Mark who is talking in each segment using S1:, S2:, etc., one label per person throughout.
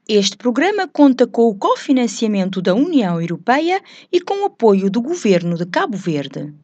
S1: Este programa conta com o cofinanciamento da União Europeia e com o apoio do Governo de Cabo Verde.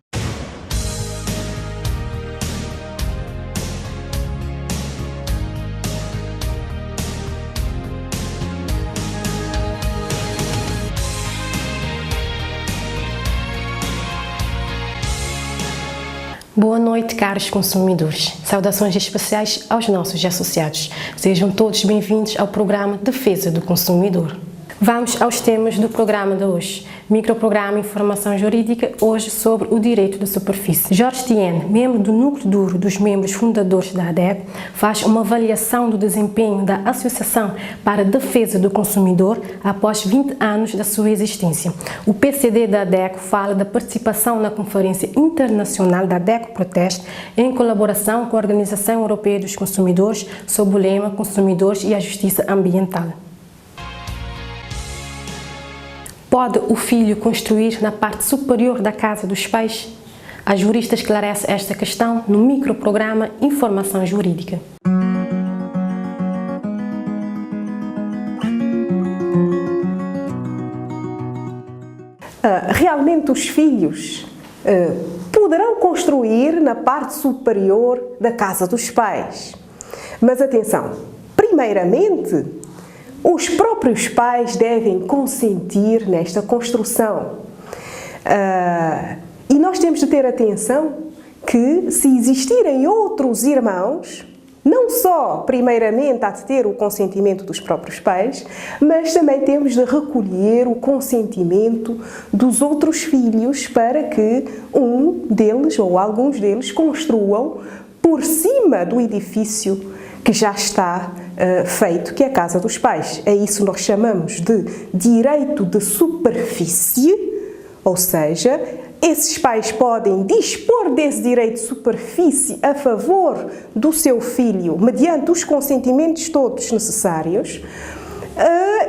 S2: Boa noite, caros consumidores. Saudações especiais aos nossos associados. Sejam todos bem-vindos ao programa Defesa do Consumidor. Vamos aos temas do programa de hoje. Microprograma Informação Jurídica, hoje sobre o direito da superfície. Jorge Tiene, membro do núcleo duro dos membros fundadores da ADECO, faz uma avaliação do desempenho da Associação para a Defesa do Consumidor após 20 anos da sua existência. O PCD da ADECO fala da participação na Conferência Internacional da ADECO Proteste em colaboração com a Organização Europeia dos Consumidores sob o lema Consumidores e a Justiça Ambiental. Pode o filho construir na parte superior da casa dos pais? A jurista esclarece esta questão no microprograma Informação Jurídica.
S3: Realmente os filhos poderão construir na parte superior da casa dos pais. Mas atenção, primeiramente, os próprios pais devem consentir nesta construção. E nós temos de ter atenção que, se existirem outros irmãos, não só, primeiramente, há de ter o consentimento dos próprios pais, mas também temos de recolher o consentimento dos outros filhos para que um deles ou alguns deles construam por cima do edifício que já está feito, que é a casa dos pais. É isso que nós chamamos de direito de superfície, ou seja, esses pais podem dispor desse direito de superfície a favor do seu filho, mediante os consentimentos todos necessários,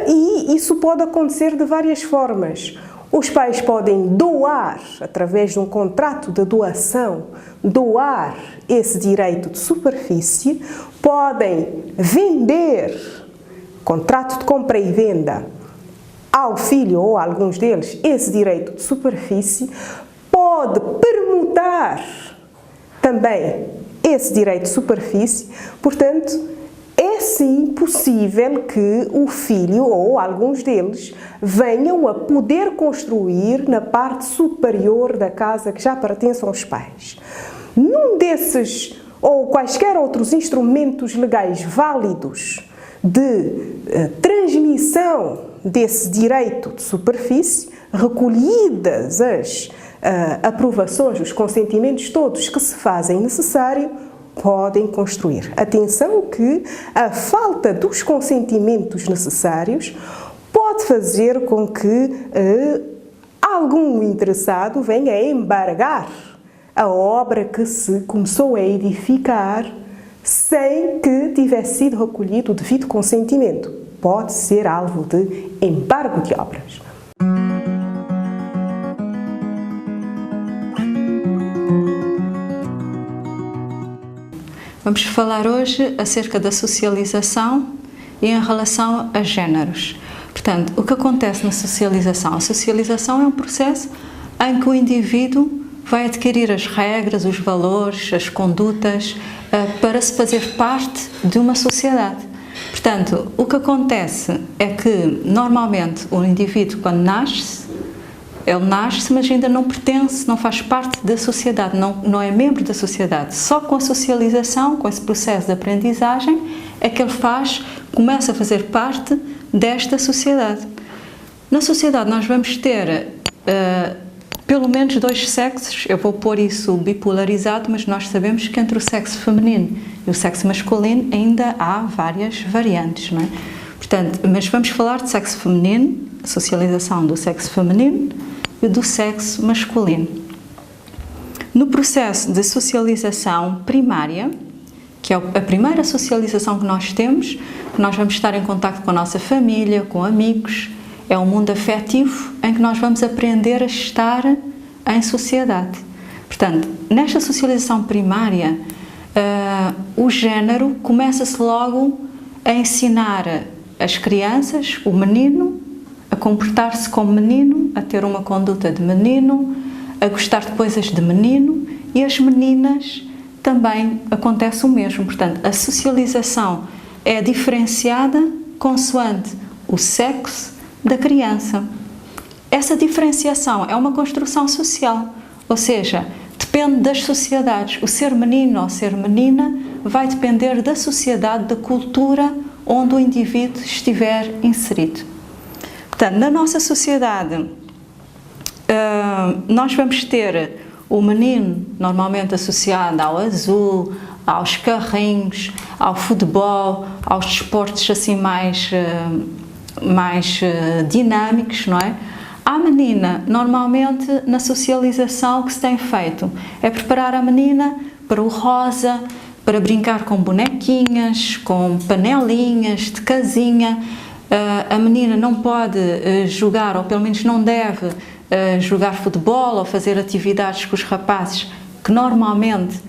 S3: e isso pode acontecer de várias formas. Os pais podem doar, através de um contrato de doação, doar esse direito de superfície, podem vender, contrato de compra e venda, ao filho ou a alguns deles, esse direito de superfície, pode permutar também esse direito de superfície, portanto, é sim possível que o filho ou alguns deles venham a poder construir na parte superior da casa que já pertence aos pais. Num desses ou quaisquer outros instrumentos legais válidos de transmissão desse direito de superfície, recolhidas as aprovações, os consentimentos todos que se fazem necessário, podem construir. Atenção que a falta dos consentimentos necessários pode fazer com que algum interessado venha a embargar a obra que se começou a edificar sem que tivesse sido recolhido o devido consentimento. Pode ser alvo de embargo de obras.
S4: Vamos falar hoje acerca da socialização e em relação a géneros. Portanto, o que acontece na socialização? A socialização é um processo em que o indivíduo vai adquirir as regras, os valores, as condutas para se fazer parte de uma sociedade. Portanto, o que acontece é que, normalmente, o indivíduo, quando nasce, ele nasce, mas ainda não pertence, não faz parte da sociedade, não é membro da sociedade. Só com a socialização, com esse processo de aprendizagem, é que ele começa a fazer parte desta sociedade. Na sociedade nós vamos ter pelo menos dois sexos, eu vou pôr isso bipolarizado, mas nós sabemos que entre o sexo feminino e o sexo masculino ainda há várias variantes, não é? Portanto, mas vamos falar de sexo feminino, a socialização do sexo feminino e do sexo masculino. No processo de socialização primária, que é a primeira socialização que nós temos, nós vamos estar em contacto com a nossa família, com amigos, é um mundo afetivo em que nós vamos aprender a estar em sociedade. Portanto, nesta socialização primária, o género começa-se logo a ensinar as crianças, o menino, a comportar-se como menino, a ter uma conduta de menino, a gostar de coisas de menino, e as meninas também acontece o mesmo. Portanto, a socialização é diferenciada consoante o sexo da criança. Essa diferenciação é uma construção social, ou seja, depende das sociedades. O ser menino ou ser menina vai depender da sociedade, da cultura onde o indivíduo estiver inserido. Portanto, na nossa sociedade, nós vamos ter o menino normalmente associado ao azul, aos carrinhos, ao futebol, aos desportos assim mais dinâmicos, não é? A menina, normalmente, na socialização que se tem feito, é preparar a menina para o rosa, para brincar com bonequinhas, com panelinhas de casinha. A menina não pode jogar, ou pelo menos não deve jogar futebol ou fazer atividades com os rapazes que normalmente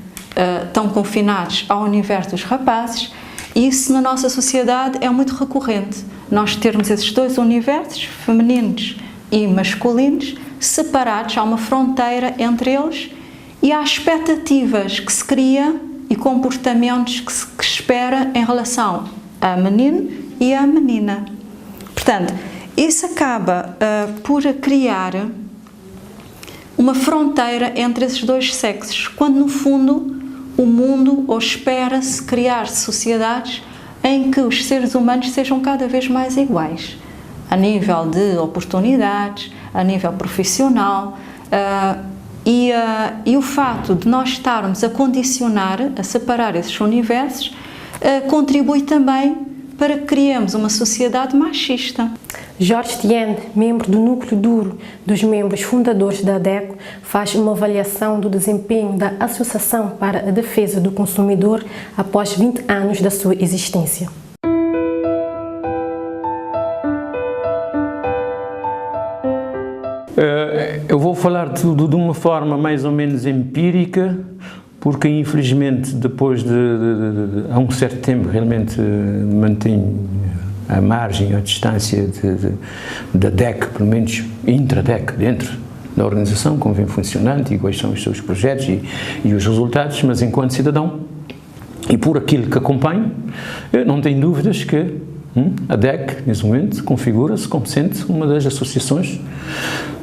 S4: estão confinados ao universo dos rapazes. E isso na nossa sociedade é muito recorrente. Nós termos esses dois universos, femininos e masculinos, separados, há uma fronteira entre eles e há expectativas que se cria e comportamentos que se espera em relação a menino e a menina. Portanto, isso acaba por criar uma fronteira entre esses dois sexos, quando no fundo o mundo, ou espera-se criar sociedades em que os seres humanos sejam cada vez mais iguais, a nível de oportunidades, a nível profissional, e o fato de nós estarmos a condicionar, a separar esses universos, contribui também para que criemos uma sociedade machista.
S2: Jorge Tiende, membro do núcleo duro dos membros fundadores da ADECO, faz uma avaliação do desempenho da Associação para a Defesa do Consumidor após 20 anos da sua existência.
S5: Eu vou falar tudo de uma forma mais ou menos empírica, porque infelizmente depois há um certo tempo realmente mantenho a margem, a distância da DEC, pelo menos intra-DEC, dentro da organização, como vem funcionando e quais são os seus projetos e os resultados, mas enquanto cidadão e por aquilo que acompanho, eu não tenho dúvidas que a DEC, nesse momento, configura-se como sendo uma das associações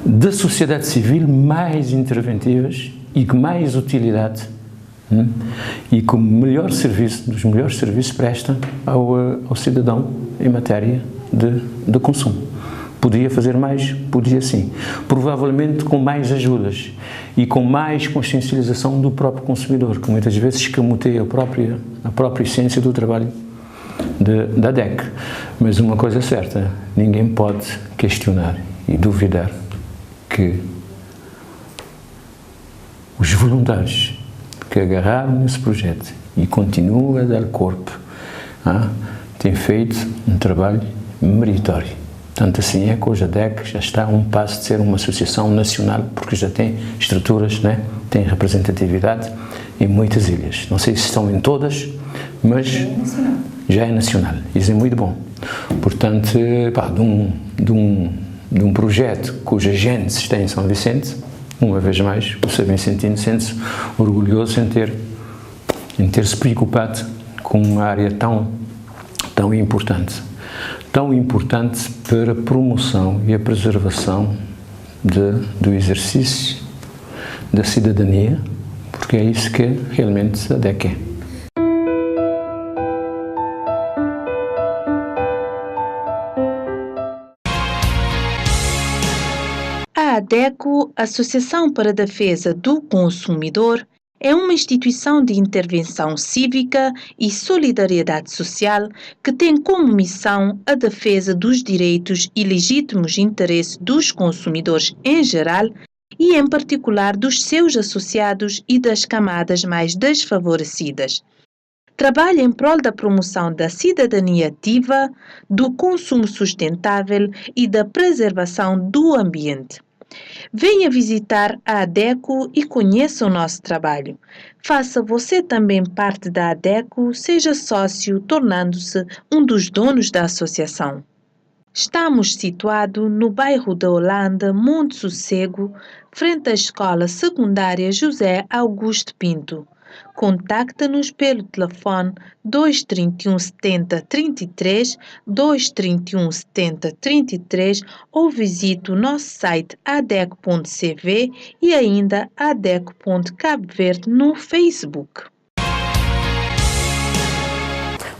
S5: da sociedade civil mais interventivas e que mais utilidade e com melhor serviço, dos melhores serviços presta ao cidadão em matéria de consumo. Podia fazer mais? Podia sim. Provavelmente com mais ajudas e com mais consciencialização do próprio consumidor, que muitas vezes escamoteia a própria essência do trabalho da DEC. Mas uma coisa é certa, ninguém pode questionar e duvidar que os voluntários que agarraram nesse projeto e continuam a dar corpo, têm feito um trabalho meritório. Tanto assim é que hoje a DEC já está a um passo de ser uma associação nacional, porque já tem estruturas, tem representatividade em muitas ilhas. Não sei se estão em todas, mas já é nacional. Isso é muito bom. Portanto, de um projeto cuja gênese está em São Vicente, uma vez mais, o São Vicentino sente-se orgulhoso em ter se preocupado com uma área tão importante para a promoção e a preservação do exercício da cidadania, porque é isso que realmente a DEC é.
S1: A ADECO, Associação para a Defesa do Consumidor, é uma instituição de intervenção cívica e solidariedade social que tem como missão a defesa dos direitos e legítimos interesses dos consumidores em geral e, em particular, dos seus associados e das camadas mais desfavorecidas. Trabalha em prol da promoção da cidadania ativa, do consumo sustentável e da preservação do ambiente. Venha visitar a ADECO e conheça o nosso trabalho. Faça você também parte da ADECO, seja sócio, tornando-se um dos donos da associação. Estamos situados no bairro da Holanda, Monte Sossego, frente à Escola Secundária José Augusto Pinto. Contacte-nos pelo telefone 231 70 33, 231 70 33 ou visite o nosso site adeco.cv e ainda adeco.cabo Verde no Facebook.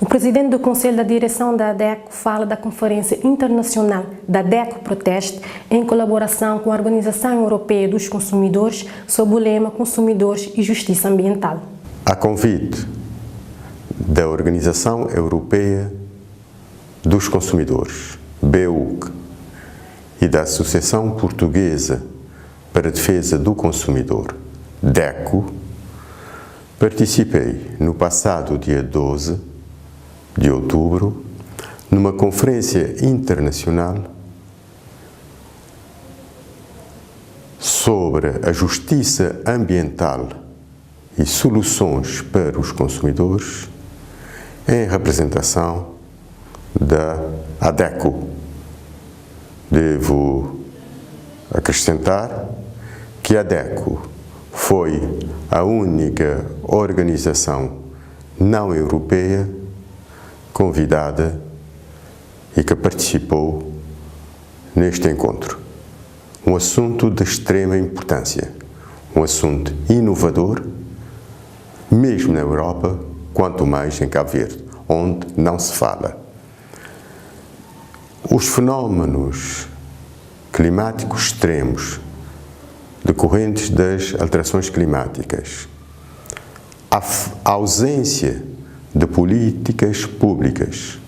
S2: O presidente do Conselho da Direção da ADECO fala da Conferência Internacional da ADECO Proteste em colaboração com a Organização Europeia dos Consumidores sob o lema Consumidores e Justiça Ambiental.
S6: A convite da Organização Europeia dos Consumidores, BEUC, e da Associação Portuguesa para a Defesa do Consumidor, DECO, participei no passado dia 12 de outubro, numa conferência internacional sobre a justiça ambiental e soluções para os consumidores, em representação da ADECO. Devo acrescentar que a ADECO foi a única organização não europeia convidada e que participou neste encontro. Um assunto de extrema importância, um assunto inovador, mesmo na Europa, quanto mais em Cabo Verde, onde não se fala. Os fenómenos climáticos extremos decorrentes das alterações climáticas, a ausência de políticas públicas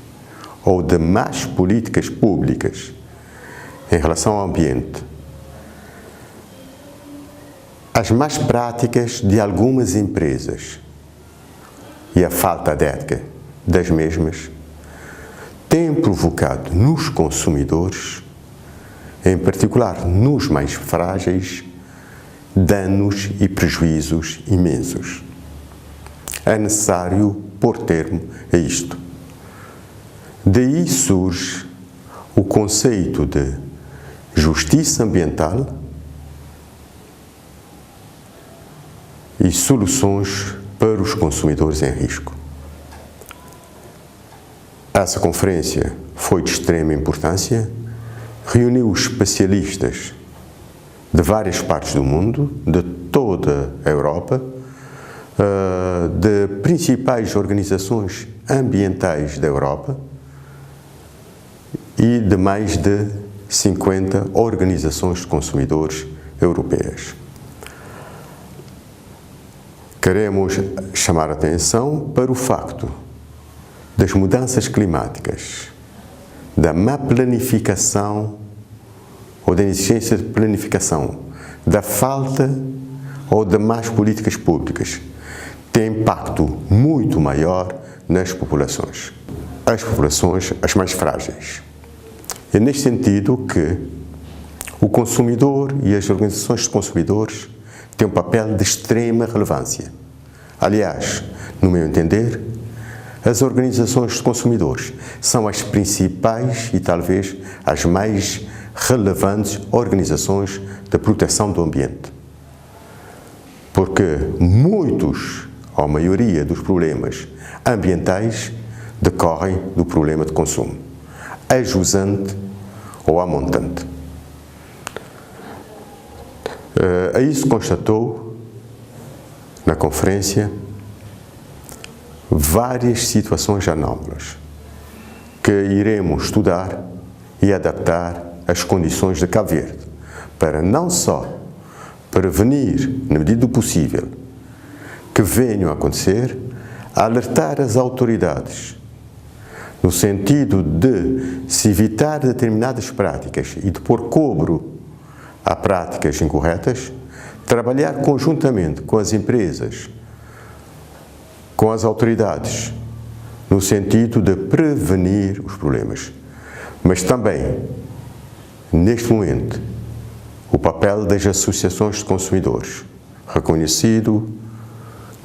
S6: ou de más políticas públicas em relação ao ambiente, as más práticas de algumas empresas e a falta de ética das mesmas têm provocado nos consumidores, em particular nos mais frágeis, danos e prejuízos imensos. É necessário pôr termo a isto. Daí surge o conceito de justiça ambiental e soluções para os consumidores em risco. Essa conferência foi de extrema importância, reuniu especialistas de várias partes do mundo, de toda a Europa, de principais organizações ambientais da Europa e de mais de 50 organizações de consumidores europeias. Queremos chamar a atenção para o facto das mudanças climáticas, da má planificação ou da inexistência de planificação, da falta ou de más políticas públicas, tem impacto muito maior nas populações. As populações as mais frágeis. É neste sentido que o consumidor e as organizações de consumidores têm um papel de extrema relevância. Aliás, no meu entender, as organizações de consumidores são as principais e talvez as mais relevantes organizações de proteção do ambiente. Porque muitos, ou a maioria dos problemas ambientais decorrem do problema de consumo, a jusante ou a montante. A isso constatou, na conferência, várias situações anómalas que iremos estudar e adaptar às condições de Cabo Verde, para não só prevenir, na medida do possível, que venham a acontecer, alertar as autoridades, no sentido de se evitar determinadas práticas e de pôr cobro a práticas incorretas, trabalhar conjuntamente com as empresas, com as autoridades, no sentido de prevenir os problemas. Mas também, neste momento, o papel das associações de consumidores, reconhecido,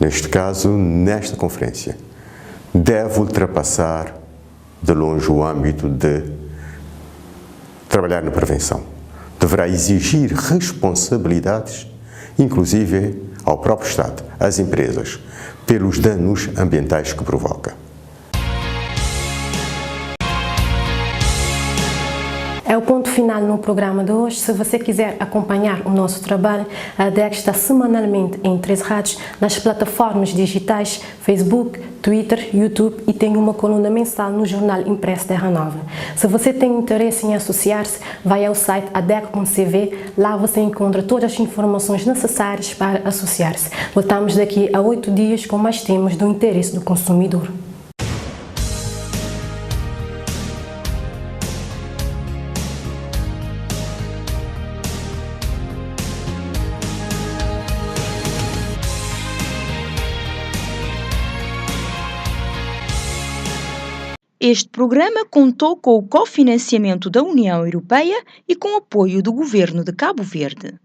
S6: neste caso, nesta conferência, deve ultrapassar de longe o âmbito de trabalhar na prevenção. Deverá exigir responsabilidades, inclusive ao próprio Estado, às empresas, pelos danos ambientais que provoca.
S2: É o ponto final no programa de hoje. Se você quiser acompanhar o nosso trabalho, a ADEC está semanalmente em 3 rádios, nas plataformas digitais Facebook, Twitter, YouTube e tem uma coluna mensal no jornal impresso Terra Nova. Se você tem interesse em associar-se, vai ao site adec.cv, lá você encontra todas as informações necessárias para associar-se. Voltamos daqui a 8 dias com mais temas do interesse do consumidor.
S1: Este programa contou com o cofinanciamento da União Europeia e com o apoio do Governo de Cabo Verde.